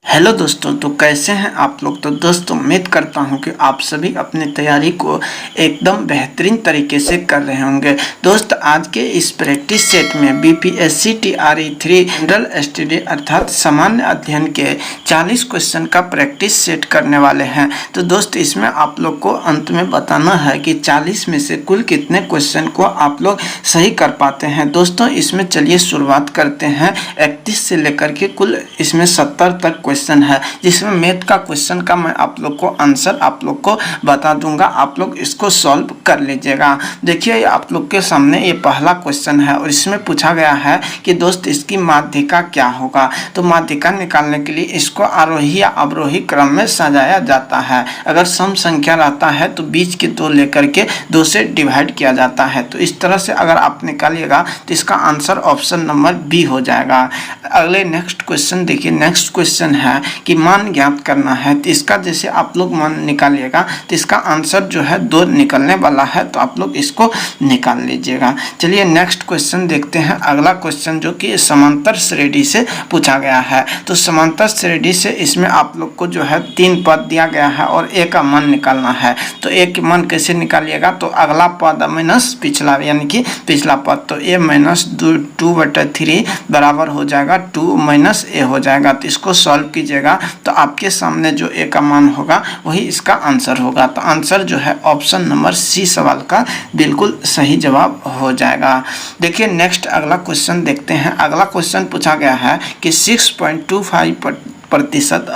Hello दोस्तों, तो कैसे हैं आप लोग। तो दोस्तों उम्मीद करता हूं कि आप सभी अपनी तैयारी को एकदम बेहतरीन तरीके से कर रहे होंगे। दोस्त आज के इस प्रैक्टिस सेट में बीपीएससी टीआरई 3 जनरल स्टडी अर्थात सामान्य अध्ययन के 40 क्वेश्चन का प्रैक्टिस सेट करने वाले हैं। तो दोस्त इसमें आप लोग को अंत में बताना है कि 40 में से कुल कितने क्वेश्चन को आप लोग सही कर पाते हैं। दोस्तों इसमें चलिए शुरुआत करते हैं। 31 से लेकर के कुल इसमें 70 तक क्वेश्चन है, जिसमें मैथ का क्वेश्चन का मैं आप लोग को आंसर आप लोग को बता दूंगा। आप लोग इसको सॉल्व कर लीजिएगा। देखिए आप लोग के सामने ये पहला क्वेश्चन है और इसमें पूछा गया है कि दोस्त इसकी माध्यिका क्या होगा। तो माध्यिका निकालने के लिए इसको आरोही या अवरोही क्रम में सजाया जाता है। अगर सम संख्या रहता है तो बीच के 2 लेकर के 2 से डिवाइड किया जाता है। तो इस तरह से अगर आप निकालिएगा तो इसका आंसर ऑप्शन नंबर बी हो जाएगा। अगले नेक्स्ट क्वेश्चन देखिए। नेक्स्ट क्वेश्चन है कि मान ज्ञात करना है। तो इसका जैसे आप लोग मान निकालिएगा तो इसका आंसर जो है 2 निकलने वाला है, तो आप लोग इसको निकाल लीजिएगा। चलिए नेक्स्ट क्वेश्चन देखते हैं। अगला क्वेश्चन जो कि समांतर श्रेणी से पूछा गया है। तो समांतर श्रेणी से इसमें आप लोग को जो है 3 पद दिया गया है और ए का मान निकालना है। तो ए के मान कैसे निकालिएगा, तो अगला पद माइनस पिछला यानी कि पिछला पद, तो ए माइनस 2/3 बराबर हो जाएगा 2 माइनस ए हो जाएगा। तो इसको सॉल्व कीजिएगा तो आपके सामने जो ए का मान होगा वही इसका आंसर होगा। तो आंसर जो है ऑप्शन नंबर सी सवाल का बिल्कुल सही जवाब हो जाएगा। देखिए नेक्स्ट अगला क्वेश्चन देखते हैं। अगला क्वेश्चन पूछा गया है कि 6.25%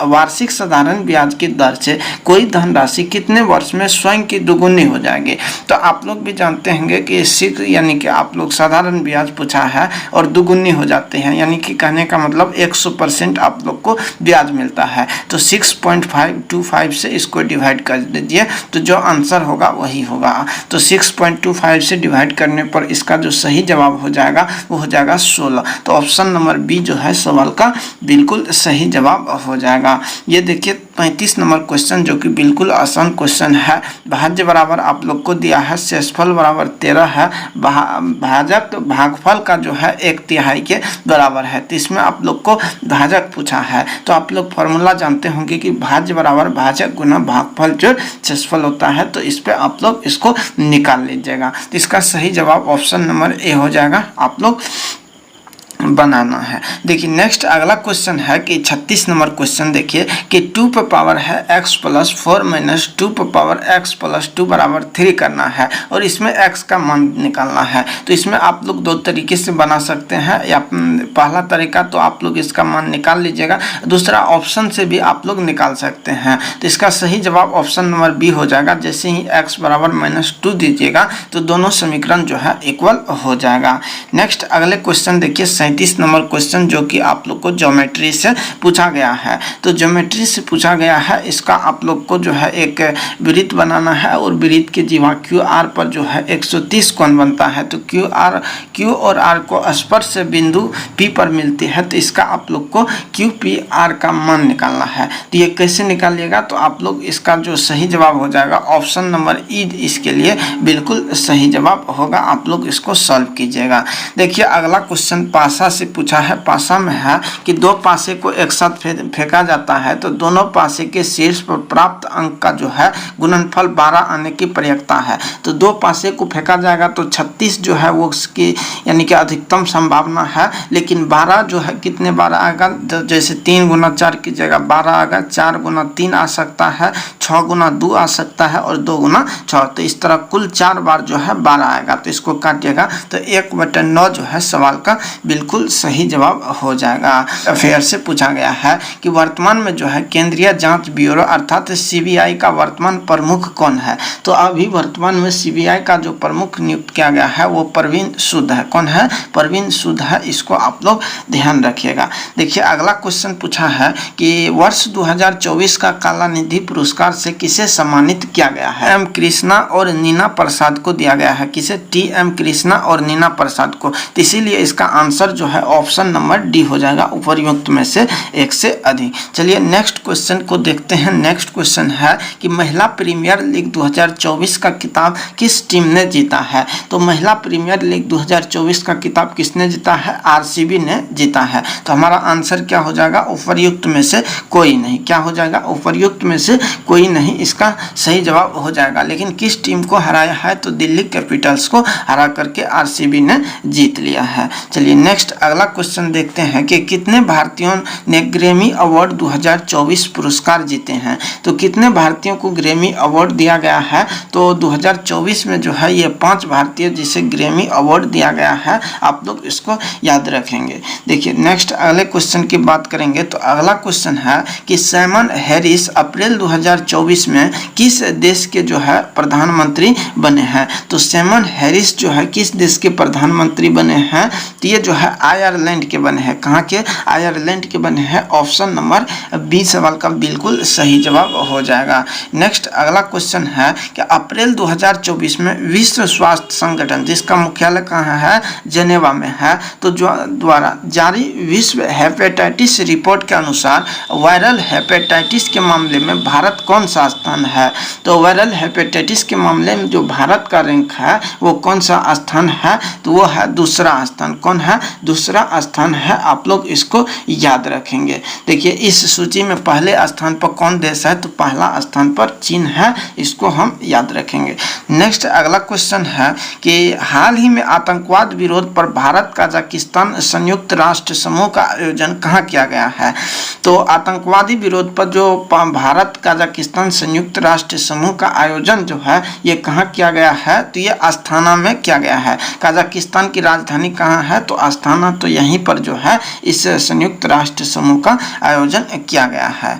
वार्षिक साधारण ब्याज की दर से कोई धनराशि कितने वर्ष में स्वयं की दुगुनी हो जाएगी। तो आप लोग भी जानते होंगे कि 6 यानी कि आप लोग साधारण ब्याज पूछा है और दुगुनी हो जाते हैं, यानी कि कहने का मतलब 100% आप लोग को ब्याज मिलता है। तो 6.525 से इसको डिवाइड कर दीजिए तो जो आंसर होगा वही होगा। तो 6.25 से डिवाइड करने पर इसका जो सही जवाब हो जाएगा वो हो जाएगा 16। तो ऑप्शन नंबर बी जो है सवाल का बिल्कुल सही जवाब हो जाएगा। ये देखिए 35 नंबर क्वेश्चन जो कि बिल्कुल आसान क्वेश्चन है। भाज्य बराबर आप लोग को दिया है, शेषफल बराबर 13 है, भाजक भागफल का जो है 1/3 के बराबर है। तो इसमें आप लोग को भाजक पूछा है। तो आप लोग फॉर्मूला जानते होंगे कि भाज्य बराबर भाजक गुना भागफल जो शेषफल होता है। तो इस पे आप लोग इसको निकाल लीजिएगा। तो इसका सही जवाब ऑप्शन नंबर ए हो जाएगा। आप लोग बनाना है। देखिए नेक्स्ट अगला क्वेश्चन है कि 36 नंबर क्वेश्चन देखिए कि 2 पर पावर है x + 4 - 2 पर पावर x + 2 बराबर 3 करना है और इसमें x का मान निकालना है। तो इसमें आप लोग 2 तरीके से बना सकते हैं। या पहला तरीका तो आप लोग इसका मान निकाल लीजिएगा, दूसरा ऑप्शन से भी आप लोग निकाल सकते हैं। तो इसका सही जवाब ऑप्शन नंबर बी हो जाएगा। जैसे ही x बराबर -2 दीजिएगा तो दोनों समीकरण जो है इक्वल हो जाएगा। नेक्स्ट अगले क्वेश्चन देखिए 37 नंबर क्वेश्चन जो कि आप लोग को ज्योमेट्री से पूछा गया है। तो ज्योमेट्री से पूछा गया है, इसका आप लोग को जो है एक वृत्त बनाना है और वृत्त के जीवा QR पर जो है 130 कोण बनता है। तो Q और R को स्पर्श बिंदु P पर मिलती है। तो इसका आप लोग को QPR का मान निकालना है। तो ये कैसे निकालिएगा, तो आप लोग इसका जो सही जवाब हो जाएगा ऑप्शन नंबर ई इसके लिए बिल्कुल सही जवाब होगा। आप लोग इसको सॉल्व कीजिएगा। देखिए अगला क्वेश्चन पासा से पूछा है। पासा में है कि 2 पासे को एक साथ फेंका जाता है तो दोनों पासे के शीर्ष पर प्राप्त अंक का जो है गुणनफल 12 आने की प्रयत्ता है। तो 2 पासे को फेंका जाएगा तो 36 जो है वो उसकी यानी कि अधिकतम संभावना है, लेकिन 12 जो है कितने 12 आएगा, जैसे 3 × 4 की जगह 12 आएगा, 4 × 3 आ सकता है, 6 × 2 आ सकता है और 2 × 6। तो इस तरह कुल 4 बार जो है 12 आएगा। तो इसको काटिएगा तो 1/9 जो है सवाल का बिल्कुल सही जवाब हो जाएगा। अफेयर से पूछा गया है कि वर्तमान में जो है केंद्रीय जांच ब्यूरो अर्थात CBI का वर्तमान प्रमुख कौन है। तो अभी वर्तमान में CBI का जो प्रमुख नियुक्त किया गया है वो परवीन सूद है। कौन है, परवीन सूद है। इसको आप लोग ध्यान रखिएगा। देखिए अगला क्वेश्चन पूछा है कि वर्ष 2024 का काला निधि पुरस्कार से किसे सम्मानित किया गया है। M कृष्णा और नीना प्रसाद को दिया गया है। किसे, TM कृष्णा और नीना प्रसाद को। इसीलिए इसका आंसर जो है ऑप्शन नंबर डी हो जाएगा, उपर्युक्त में से एक से अधिक। चलिए नेक्स्ट क्वेश्चन को देखते हैं। नेक्स्ट क्वेश्चन है कि महिला प्रीमियर लीग 2024 का खिताब किस टीम ने जीता है? तो महिला प्रीमियर लीग 2024 का खिताब किसने जीता है? आरसीबी ने जीता है। तो हमारा आंसर क्या हो जाएगा? उपर्युक्त में से कोई नहीं। क्या हो जाएगा? उपर्युक्त में से कोई नहीं इसका सही जवाब हो जाएगा। लेकिन किस टीम को हराया है? तो दिल्ली कैपिटल्स को हरा करके आरसीबी ने जीत लिया है। चलिए नेक्स्ट अगला क्वेश्चन देखते हैं कि कितने भारतीयों ने ग्रैमी अवार्ड 2024 पुरस्कार जीते हैं? तो कितने भारतीयों को ग्रैमी अवार्ड दिया गया है? तो 2024 में जो है ये 5 भारतीय जिसे ग्रैमी अवार्ड दिया गया है। आप लोग इसको याद रखेंगे। देखिए नेक्स्ट अगले क्वेश्चन की बात करेंगे तो अगला क्वेश्चन है कि साइमन हैरिस अप्रैल 2024 में किस देश के जो है प्रधानमंत्री बने हैं? तो साइमन हैरिस जो है किस देश के प्रधानमंत्री बने हैं? तो ये जो है आयरलैंड के बने हैं। कहाँ के? आयरलैंड के बने हैं। ऑप्शन नंबर बी सवाल का बिल्कुल सही जवाब हो जाएगा। नेक्स्ट अगला क्वेश्चन है कि अप्रैल 2024 में विश्व स्वास्थ्य संगठन जिसका मुख्यालय कहाँ है? जेनेवा में है। तो जो द्वारा जारी विश्व हेपेटाइटिस रिपोर्ट के अनुसार वायरल हेपेटाइटिस के मामले में भारत कौन सा स्थान है? तो वायरल हेपेटाइटिस के मामले में जो भारत का रैंक है वो कौन सा स्थान है? तो वो है दूसरा स्थान। कौन है? दूसरा स्थान है। आप लोग इसको याद रखेंगे। देखिए इस सूची में पहले स्थान पर कौन देश है? तो पहला स्थान पर चीन है। इसको हम याद रखेंगे। नेक्स्ट अगला क्वेश्चन है कि हाल ही में आतंकवाद विरोध पर भारत कजाकिस्तान संयुक्त राष्ट्र समूह का आयोजन कहाँ किया गया है? तो आतंकवादी विरोध पर जो भारत कजाकिस्तान संयुक्त राष्ट्र समूह का आयोजन जो है ये कहाँ किया गया है? तो ये अस्थाना में किया गया है। कजाकिस्तान की राजधानी कहाँ है? तो अस्थाना। तो यहीं पर जो है इस संयुक्त राष्ट्र समूह का आयोजन किया गया है।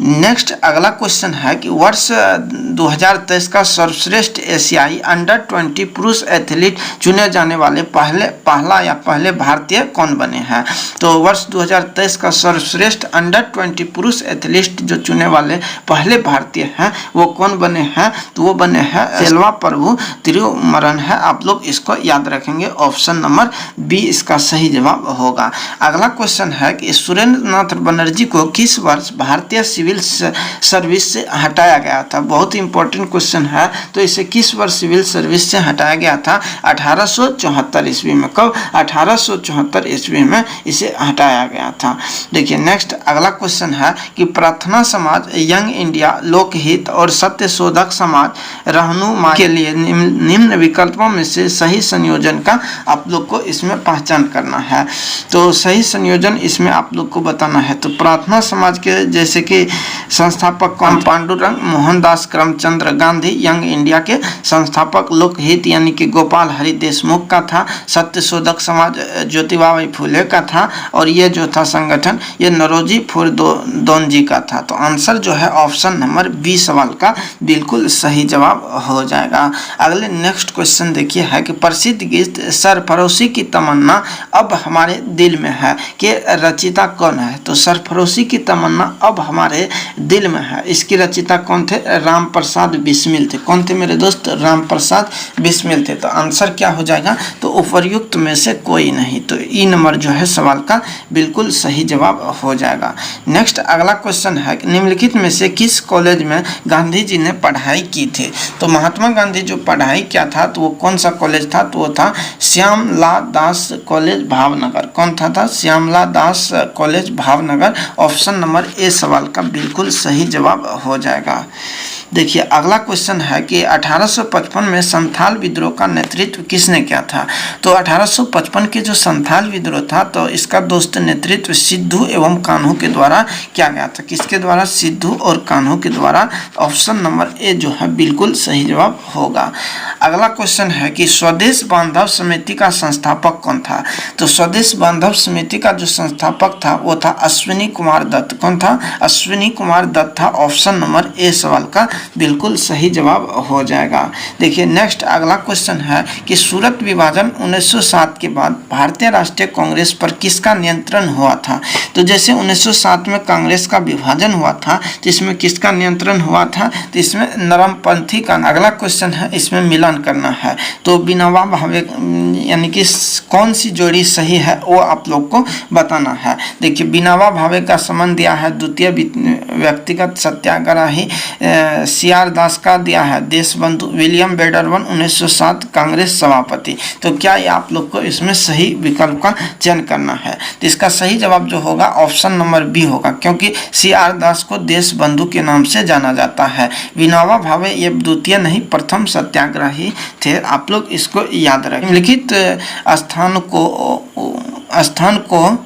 नेक्स्ट अगला क्वेश्चन है कि वर्ष 2023 का सर्वश्रेष्ठ एशियाई अंडर-20 पुरुष एथलीट चुने जाने वाले पहले भारतीय कौन बने हैं? तो वर्ष 2023 का सर्वश्रेष्ठ अंडर-20 पुरुष एथलीट जो चुने वाले पहले भारतीय हैं वो कौन बने हैं? तो वो बने हैं सेल्वा प्रभु तिरुमरन है। आप लोग इसको याद रखेंगे। ऑप्शन नंबर बी इसका सही जवाब होगा। अगला क्वेश्चन है कि सुरेंद्र नाथ बनर्जी को किस वर्ष भारतीय सिविल सर्विस से हटाया गया था? बहुत इंपॉर्टेंट क्वेश्चन है। तो इसे किस वर्ष सिविल सर्विस से हटाया गया था? 1874 ईस्वी में। कब? 1874 ईस्वी में इसे हटाया गया था। देखिए नेक्स्ट अगला क्वेश्चन है कि प्रार्थना समाज, यंग इंडिया, लोकहित और सत्यशोधक समाज रहनुमाई के लिए निम्न विकल्पों में से सही संयोजन का आप लोग को इसमें पहचान करना है। तो सही संयोजन इसमें आप लोग को बताना है। तो प्रार्थना समाज के जैसे कि संस्थापक कौन? पांडुरंग मोहनदास करमचंद्र गांधी यंग इंडिया के संस्थापक। लोकहित यानी कि गोपाल हरि देशमुख का था। सत्यशोधक समाज ज्योतिबाई फुले का था। और ये जो था संगठन ये नरोजी फुरदौनजी का था। तो आंसर जो है ऑप्शन नंबर बी सवाल का बिल्कुल सही जवाब हो जाएगा। अगले नेक्स्ट क्वेश्चन देखिए है कि प्रसिद्ध गीत सरफरोशी की तमन्ना अब हमारे दिल में है के रचिता कौन है? तो सरफरोशी की तमन्ना अब हमारे दिल में है इसकी रचिता कौन थे? राम प्रसाद बिस्मिल थे। कौन थे मेरे दोस्त? राम प्रसाद बिस्मिल थे। तो आंसर क्या हो जाएगा? तो उपर्युक्त में से कोई नहीं। तो ई नंबर जो है सवाल का बिल्कुल सही जवाब हो जाएगा। नेक्स्ट अगला क्वेश्चन है कि निम्नलिखित में से किस कॉलेज में गांधी जी ने पढ़ाई की थी? तो महात्मा गांधी जो पढ़ाई किया था तो वो कौन सा कॉलेज था? तो वो था श्यामलाल दास कॉलेज भावनगर। कौन था? Shyamlal Das college Bhavnagar. Option number A सवाल का बिल्कुल सही जवाब हो जाएगा। देखिए अगला क्वेश्चन है कि 1855 में संथाल विद्रोह का नेतृत्व किसने किया था? तो 1855 के जो संथाल विद्रोह था तो इसका दोस्त नेतृत्व सिद्धू एवं कान्हू के द्वारा किया गया था। किसके द्वारा? सिद्धू और कान्हू के द्वारा। ऑप्शन नंबर ए जो है बिल्कुल सही जवाब होगा। अगला क्वेश्चन है कि स्वदेश बांधव समिति का संस्थापक कौन था? तो स्वदेश बांधव समिति का जो संस्थापक था वो था अश्विनी कुमार दत्त। कौन था? अश्विनी कुमार दत्त था। ऑप्शन नंबर ए सवाल का बिल्कुल सही जवाब हो जाएगा। देखिए नेक्स्ट अगला क्वेश्चन है कि सूरत विभाजन 1907 के बाद भारतीय राष्ट्रीय कांग्रेस पर किसका नियंत्रण हुआ था? तो जैसे 1907 में कांग्रेस का विभाजन हुआ था तो इसमें किसका नियंत्रण हुआ था? तो इसमें नरमपंथी का। अगला क्वेश्चन है इसमें मिलन मिलान करना है। तो विनोबा भावे यानी कि कौन सी जोड़ी सही है वो आप लोग को बताना है। देखिए विनोबा भावे का संबंध दिया है द्वितीय व्यक्तिगत सत्याग्रही CR दास का दिया है देशबंधु विलियम बेडरवन 1907 कांग्रेस सभापति। तो क्या ये आप लोग को इसमें सही विकल्प का चयन करना है। तो इसका सही जवाब जो होगा ऑप्शन नंबर बी होगा, क्योंकि CR दास को देशबंधु के नाम से जाना जाता है। विनोबा भावे ये द्वितीय नहीं प्रथम सत्याग्रही थे। आप लोग इसको याद रखें। निम्नलिखित स्थान को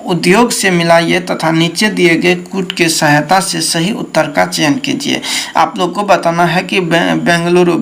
उद्योग से मिलाइए तथा नीचे दिए गए कूट के सहायता से सही उत्तर का चयन कीजिए। आप लोग को बताना है कि बेंगलुरु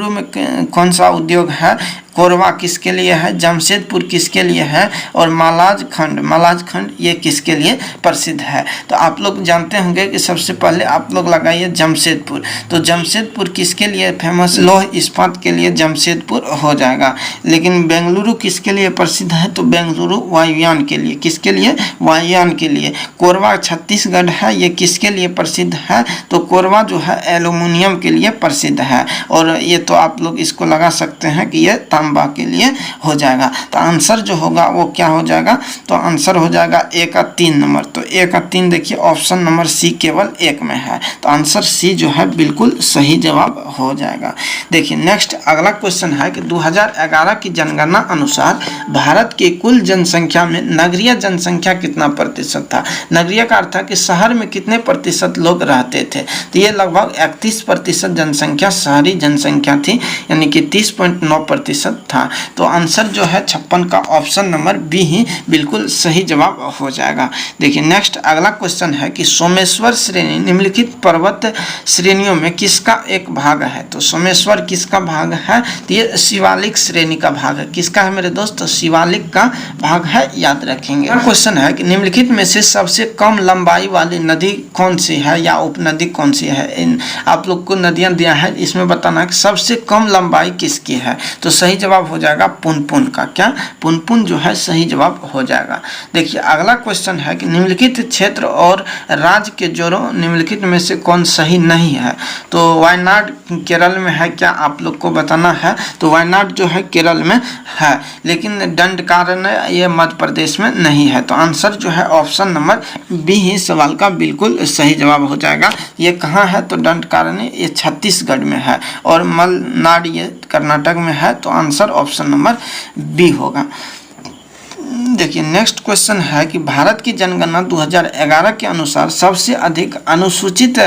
में कौन सा उद्योग है, कोरबा किसके लिए है, जमशेदपुर किसके लिए है और मालाज खंड ये किसके लिए प्रसिद्ध है। तो आप लोग जानते होंगे कि सबसे पहले आप लोग लगाइए जमशेदपुर। तो जमशेदपुर किसके लिए फेमस, लौह इस्पात के लिए जमशेदपुर हो जाएगा। लेकिन बेंगलुरु किसके लिए प्रसिद्ध है, तो बेंगलुरु वायुयान के लिए, किसके लिए, वायुयान के लिए। कोरबा छत्तीसगढ़ है, ये किसके लिए प्रसिद्ध है, तो कोरबा जो है एल्यूमिनियम के लिए प्रसिद्ध है। और ये तो आप लोग इसको लगा सकते हैं कि ये तांबा के लिए हो जाएगा। तो आंसर जो होगा वो क्या हो जाएगा, तो आंसर हो जाएगा 1 का 3 नंबर। तो 1 का 3 देखिए ऑप्शन नंबर सी केवल 1 में है। तो आंसर सी जो है बिल्कुल सही जवाब हो जाएगा। देखिए नेक्स्ट अगला क्वेश्चन है कि 2011 की जनगणना अनुसार भारत की कुल जनसंख्या में नगरीय जनसंख्या कितना प्रतिशत था। नगरीय का अर्थ है कि शहर में कितने प्रतिशत लोग रहते थे। तो ये लगभग 31% जनसंख्या शहरी जनसंख्या थी, यानी कि 30.9% था। तो आंसर जो है 56 का ऑप्शन नंबर बी ही बिल्कुल सही जवाब हो जाएगा। देखिए नेक्स्ट अगला क्वेश्चन है कि सोमेश्वर श्रेणी निम्नलिखित पर्वत श्रेणियों में किसका एक भाग है। तो सोमेश्वर किसका भाग है, तो ये शिवालिक श्रेणी का भाग है। किसका है मेरे दोस्त, तो शिवालिक का भाग है, याद रखेंगे। क्वेश्चन है कि निम्नलिखित में से सबसे कम लंबाई वाली नदी कौन सी है या उपनदी कौन सी है। आप लोग को नदियां दिया है, इसमें बताना है कि सबसे कम लंबाई किसकी है। तो सही जवाब हो जाएगा पुनपुन का। क्या, पुनपुन जो है सही जवाब हो जाएगा। देखिए अगला क्वेश्चन है कि निम्नलिखित क्षेत्र और राज्य के जोड़ों निम्नलिखित में से कौन सही नहीं है। तो वायनाड केरल में है, क्या आप लोग को बताना है। तो वायनाड जो है केरल में है, लेकिन दंडकारण्य ये मध्य प्रदेश में नहीं है। तो आंसर जो है ऑप्शन नंबर बी ही सवाल का बिल्कुल सही जवाब हो जाएगा। ये कहाँ है, तो दंडकारण्य ये छत्तीसगढ़ में है और मलनाड ये कर्नाटक में है। तो आंसर ऑप्शन नंबर बी होगा। देखिए नेक्स्ट क्वेश्चन है कि भारत की जनगणना 2011 के अनुसार सबसे अधिक अनुसूचित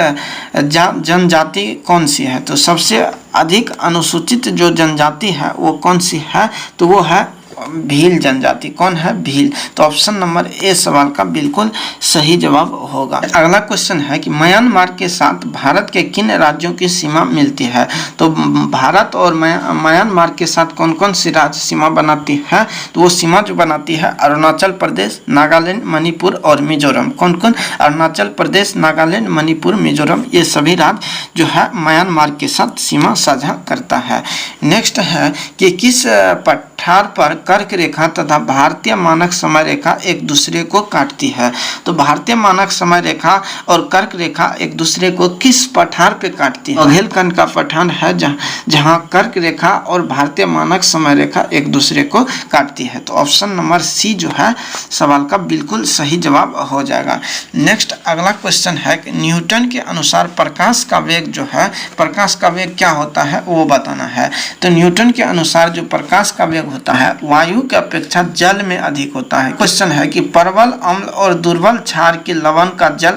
जनजाति कौन सी है। तो सबसे अधिक अनुसूचित जो जनजाति है वो कौन सी है, तो वो है भील जनजाति। कौन है, भील। तो ऑप्शन नंबर ए सवाल का बिल्कुल सही जवाब होगा। अगला क्वेश्चन है कि म्यांमार के साथ भारत के किन राज्यों की सीमा मिलती है। तो भारत और म्यांमार के साथ कौन कौन सी राज्य सीमा बनाती है, तो वो सीमा जो बनाती है अरुणाचल प्रदेश, नागालैंड, मणिपुर और मिजोरम। कौन कौन, अरुणाचल प्रदेश, नागालैंड, मणिपुर, मिजोरम, ये सभी राज्य जो है म्यांमार के साथ सीमा साझा करता है। नेक्स्ट है कि किस पठार पर कर्क रेखा तथा भारतीय मानक समय रेखा एक दूसरे को काटती है। तो भारतीय मानक समय रेखा और कर्क रेखा एक दूसरे को किस पठार पे काटती है। बुंदेलखंड का पठार है जहां कर्क रेखा और भारतीय मानक समय रेखा एक दूसरे को काटती है। तो ऑप्शन नंबर सी जो है सवाल का बिल्कुल सही जवाब हो जाएगा। नेक्स्ट अगला क्वेश्चन है कि न्यूटन के अनुसार प्रकाश का वेग जो है, प्रकाश का वेग क्या होता है वो बताना है। तो न्यूटन के अनुसार जो प्रकाश का वेग होता है वायु की अपेक्षा जल में अधिक होता है। क्वेश्चन है कि प्रबल अम्ल और दुर्बल क्षार के लवण का जल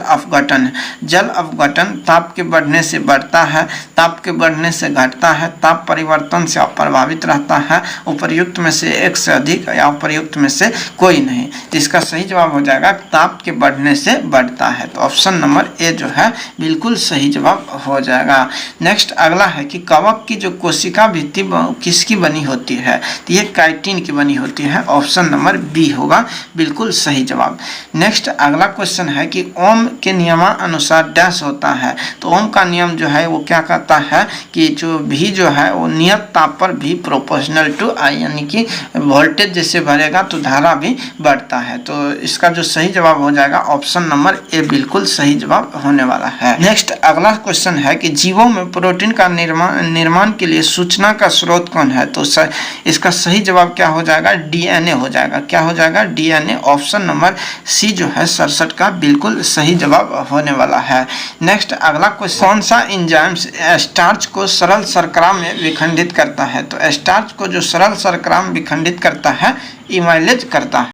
अपघटन ताप के बढ़ने से बढ़ता है, ताप के बढ़ने से घटता है, ताप परिवर्तन से अप्रभावित रहता है, उपर्युक्त में से एक से अधिक या उपर्युक्त में से कोई नहीं। तो इसका सही जवाब हो जाएगा ताप के बढ़ने से बढ़ता है। तो ऑप्शन नंबर ए जो है बिल्कुल सही जवाब हो जाएगा। नेक्स्ट अगला है कि कवक की जो कोशिका भित्ति किसकी बनी होती है। तो ये ये काइटिन की बनी होती है। ऑप्शन नंबर बी होगा बिल्कुल सही जवाब। नेक्स्ट अगला क्वेश्चन है कि ओम के नियमानुसार डैश होता है। तो ओम का नियम जो है वो क्या कहता है कि जो भी जो है वो नियत ताप पर भी प्रोपोर्शनल टू आई, यानी कि वोल्टेज जैसे बढ़ेगा तो धारा भी बढ़ता है। तो इसका जो सही जवाब हो जाएगा ऑप्शन नंबर ए बिल्कुल सही जवाब होने वाला है। नेक्स्ट अगला क्वेश्चन है कि जीवों में प्रोटीन का निर्माण के लिए सूचना का स्रोत कौन है। तो इसका सही जवाब क्या हो जाएगा, डीएनए हो जाएगा। क्या हो जाएगा, डीएनए। ऑप्शन नंबर सी जो है 67 का बिल्कुल सही जवाब होने वाला है। नेक्स्ट अगला क्वेश्चन, कौन सा एंजाइम स्टार्च को सरल शर्करा में विखंडित करता है। तो स्टार्च को जो सरल शर्करा में विखंडित करता है इमाइलेज करता है।